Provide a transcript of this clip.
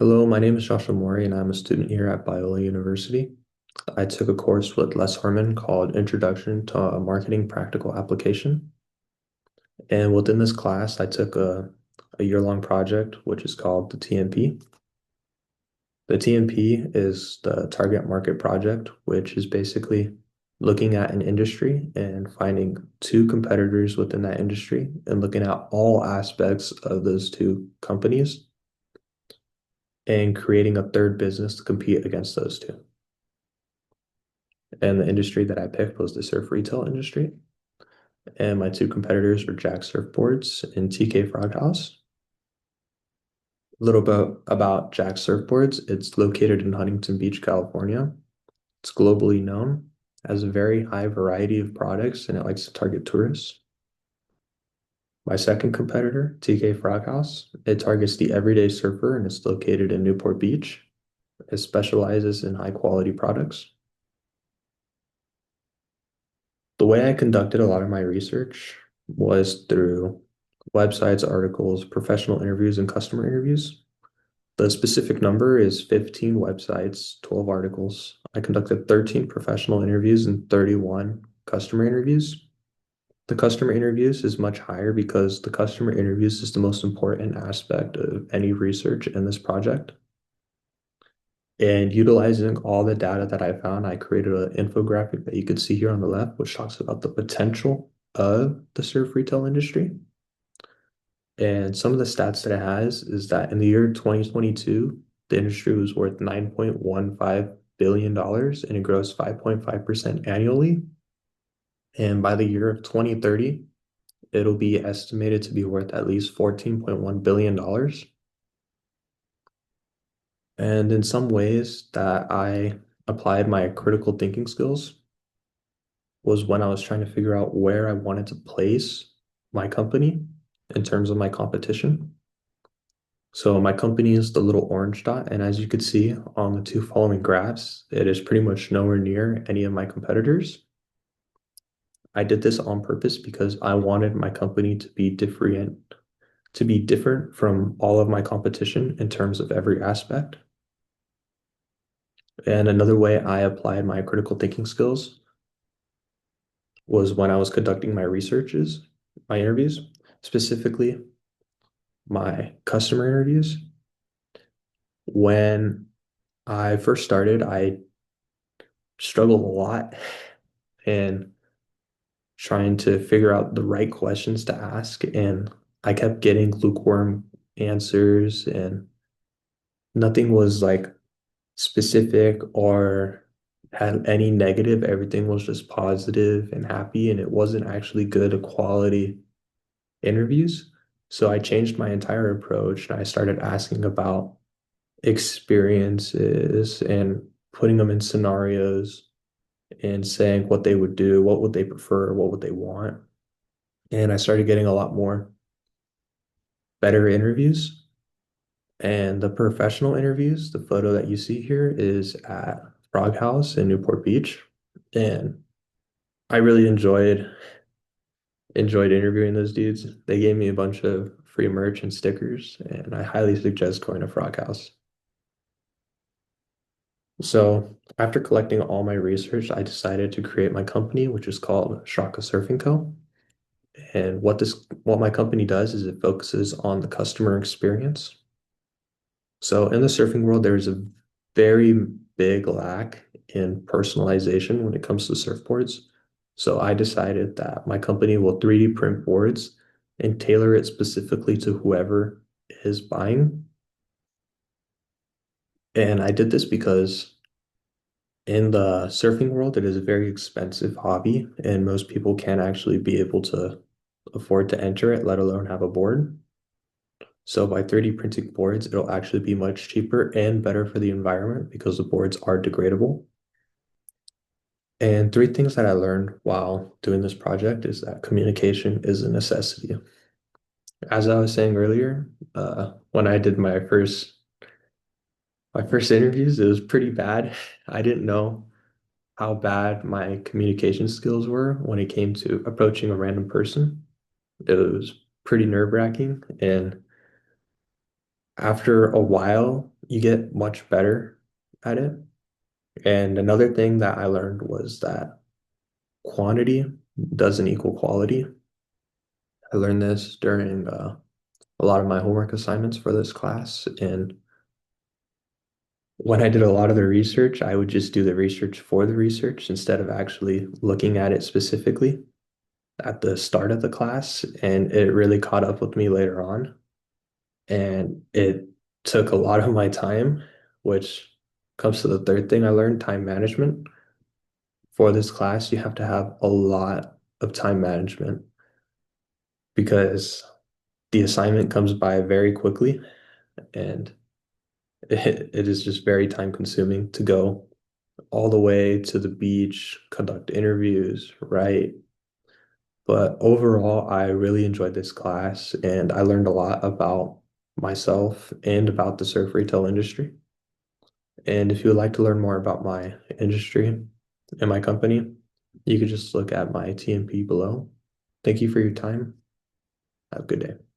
Hello, my name is Joshua Mori, and I'm a student here at Biola University. I took a course with Les Harmon called Introduction to Marketing Practical Application. And within this class, I took a year-long project, which is called the TMP. The TMP is the Target Market Project, which is basically looking at an industry and finding two competitors within that industry and looking at all aspects of those two companies and creating a third business to compete against those two. And the industry that I picked was the surf retail industry. And my two competitors were Jack Surfboards and TK Frog House. A little bit about Jack Surfboards. It's located in Huntington Beach, California. It's globally known, has a very high variety of products, and it likes to target tourists. My second competitor, TK Frog House, it targets the everyday surfer and it's located in Newport Beach. It specializes in high quality products. The way I conducted a lot of my research was through websites, articles, professional interviews, and customer interviews. The specific number is 15 websites, 12 articles. I conducted 13 professional interviews and 31 customer interviews. The customer interviews is much higher because the customer interviews is the most important aspect of any research in this project. And utilizing all the data that I found, I created an infographic that you could see here on the left, which talks about the potential of the surf retail industry. And some of the stats that it has is that in the year 2022, the industry was worth $9.15 billion and it grows 5.5% annually. And by the year of 2030, it'll be estimated to be worth at least $14.1 billion. And in some ways that I applied my critical thinking skills was when I was trying to figure out where I wanted to place my company in terms of my competition. So my company is the little orange dot, and as you could see on the two following graphs, it is pretty much nowhere near any of my competitors. I did this on purpose because I wanted my company to be different from all of my competition in terms of every aspect. And another way I applied my critical thinking skills was when I was conducting my interviews, specifically my customer interviews. When I first started, I struggled a lot in trying to figure out the right questions to ask. And I kept getting lukewarm answers, and nothing was like specific or had any negative. Everything was just positive and happy, and it wasn't actually good quality interviews. So I changed my entire approach and I started asking about experiences and putting them in scenarios and saying what they would do, what would they prefer, what would they want. And I started getting a lot more better interviews. And the professional interviews, the photo that you see here is at Frog House in Newport Beach. And I really enjoyed interviewing those dudes. They gave me a bunch of free merch and stickers, and I highly suggest going to Frog House. So after collecting all my research, I decided to create my company, which is called Shaka Surfing Co. And what my company does is it focuses on the customer experience. So in the surfing world, there's a very big lack in personalization when it comes to surfboards. So I decided that my company will 3D print boards and tailor it specifically to whoever is buying. And I did this because in the surfing world, it is a very expensive hobby, and most people can't actually be able to afford to enter it, let alone have a board. So by 3D printing boards, it'll actually be much cheaper and better for the environment because the boards are degradable. And three things that I learned while doing this project is that communication is a necessity. As I was saying earlier, when I did my first interviews, it was pretty bad. I didn't know how bad my communication skills were when it came to approaching a random person. It was pretty nerve-wracking. And after a while, you get much better at it. And another thing that I learned was that quantity doesn't equal quality. I learned this during a lot of my homework assignments for this class. And when I did a lot of the research, I would just do the research for the research instead of actually looking at it specifically at the start of the class. And it really caught up with me later on. And it took a lot of my time, which comes to the third thing I learned, time management. For this class, you have to have a lot of time management because the assignment comes by very quickly and it is just very time consuming to go all the way to the beach, conduct interviews, write. But overall, I really enjoyed this class and I learned a lot about myself and about the surf retail industry. And if you would like to learn more about my industry and my company, you could just look at my TMP below. Thank you for your time. Have a good day.